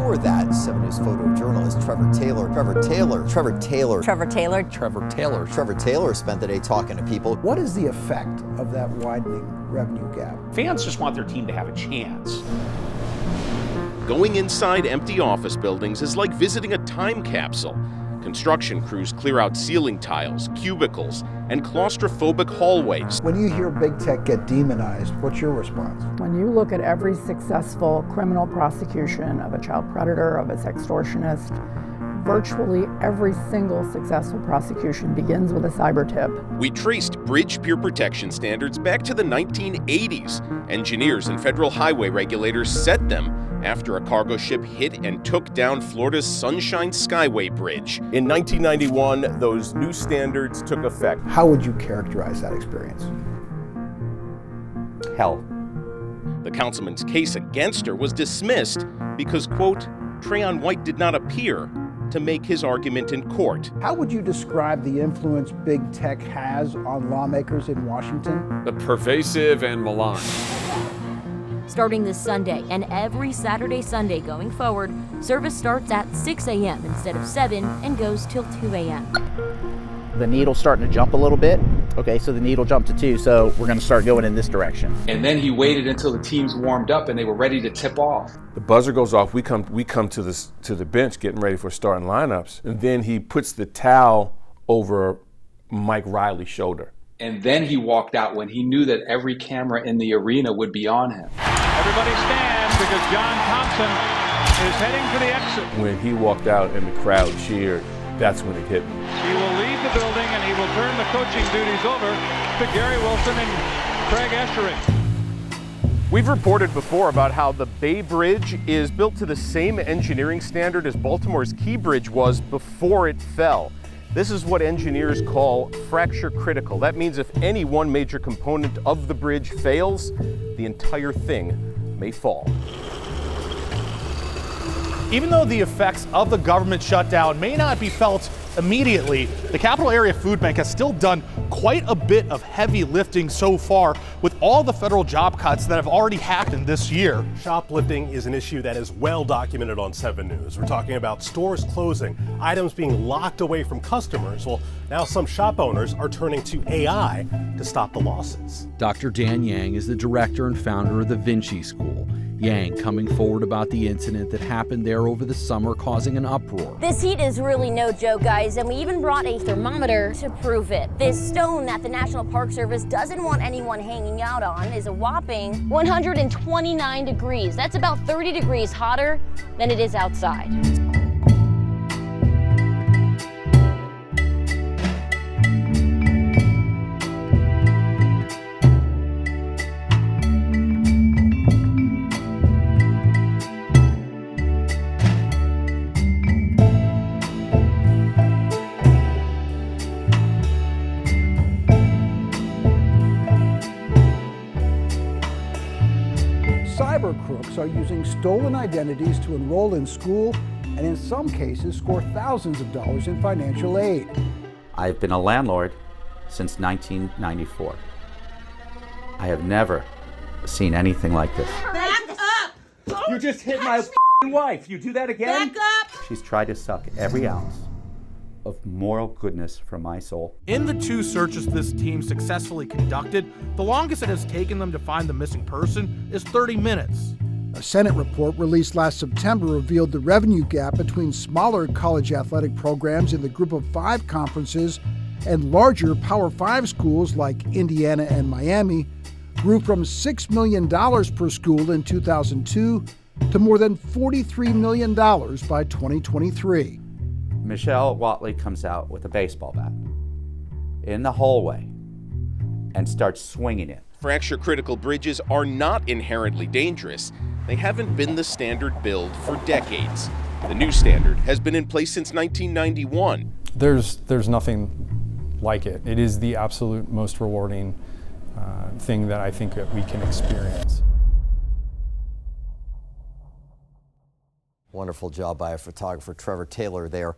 Before that, 7 News photojournalist Trevor Taylor spent the day talking to people. What is the effect of that widening revenue gap? Fans just want their team to have a chance. Going inside empty office buildings is like visiting a time capsule. Construction crews clear out ceiling tiles, cubicles, and claustrophobic hallways. When you hear big tech get demonized, what's your response? When you look at every successful criminal prosecution of a child predator, of a sextortionist, virtually every single successful prosecution begins with a cyber tip. We traced bridge peer protection standards back to the 1980s. Engineers and federal highway regulators set them after a cargo ship hit and took down Florida's Sunshine Skyway Bridge. In 1991, those new standards took effect. How would you characterize that experience? Hell. The councilman's case against her was dismissed because, quote, Trayon White did not appear to make his argument in court. How would you describe the influence big tech has on lawmakers in Washington? Pervasive and malign. Starting this Sunday and every Saturday, Sunday going forward, service starts at 6 a.m. instead of 7 and goes till 2 a.m. The needle's starting to jump a little bit. Okay, so the needle jumped to 2, so we're going to start going in this direction. And then he waited until the teams warmed up and they were ready to tip off. The buzzer goes off. We come to the bench getting ready for starting lineups, and then he puts the towel over Mike Riley's shoulder. And then he walked out when he knew that every camera in the arena would be on him. Everybody stand because John Thompson is heading for the exit. When he walked out and the crowd cheered, that's when it hit me. He will leave the building and he will turn the coaching duties over to Gary Wilson and Craig Eshering. We've reported before about how the Bay Bridge is built to the same engineering standard as Baltimore's Key Bridge was before it fell. This is what engineers call fracture critical. That means if any one major component of the bridge fails, the entire thing may fall. Even though the effects of the government shutdown may not be felt immediately, the Capital Area Food Bank has still done quite a bit of heavy lifting so far with all the federal job cuts that have already happened this year. Shoplifting is an issue that is well documented on 7 News. We're talking about stores closing, items being locked away from customers. Well, now some shop owners are turning to AI to stop the losses. Dr. Dan Yang is the director and founder of the Vinci School. Yang coming forward about the incident that happened there over the summer, causing an uproar. This heat is really no joke, guys, and we even brought a thermometer to prove it. This stone that the National Park Service doesn't want anyone hanging out on is a whopping 129 degrees. That's about 30 degrees hotter than it is outside. Cyber crooks are using stolen identities to enroll in school and in some cases score thousands of dollars in financial aid. I've been a landlord since 1994. I have never seen anything like this. Back up! You just hit my wife. You do that again? Back up! She's tried to suck every ounce of moral goodness from my soul. In the 2 searches this team successfully conducted, the longest it has taken them to find the missing person is 30 minutes. A Senate report released last September revealed the revenue gap between smaller college athletic programs in the Group of 5 conferences and larger Power 5 schools like Indiana and Miami grew from $6 million per school in 2002 to more than $43 million by 2023. Michelle Watley comes out with a baseball bat in the hallway and starts swinging it. Fracture critical bridges are not inherently dangerous. They haven't been the standard build for decades. The new standard has been in place since 1991. There's nothing like it. It is the absolute most rewarding thing that I think that we can experience. Wonderful job by a photographer, Trevor Taylor, there.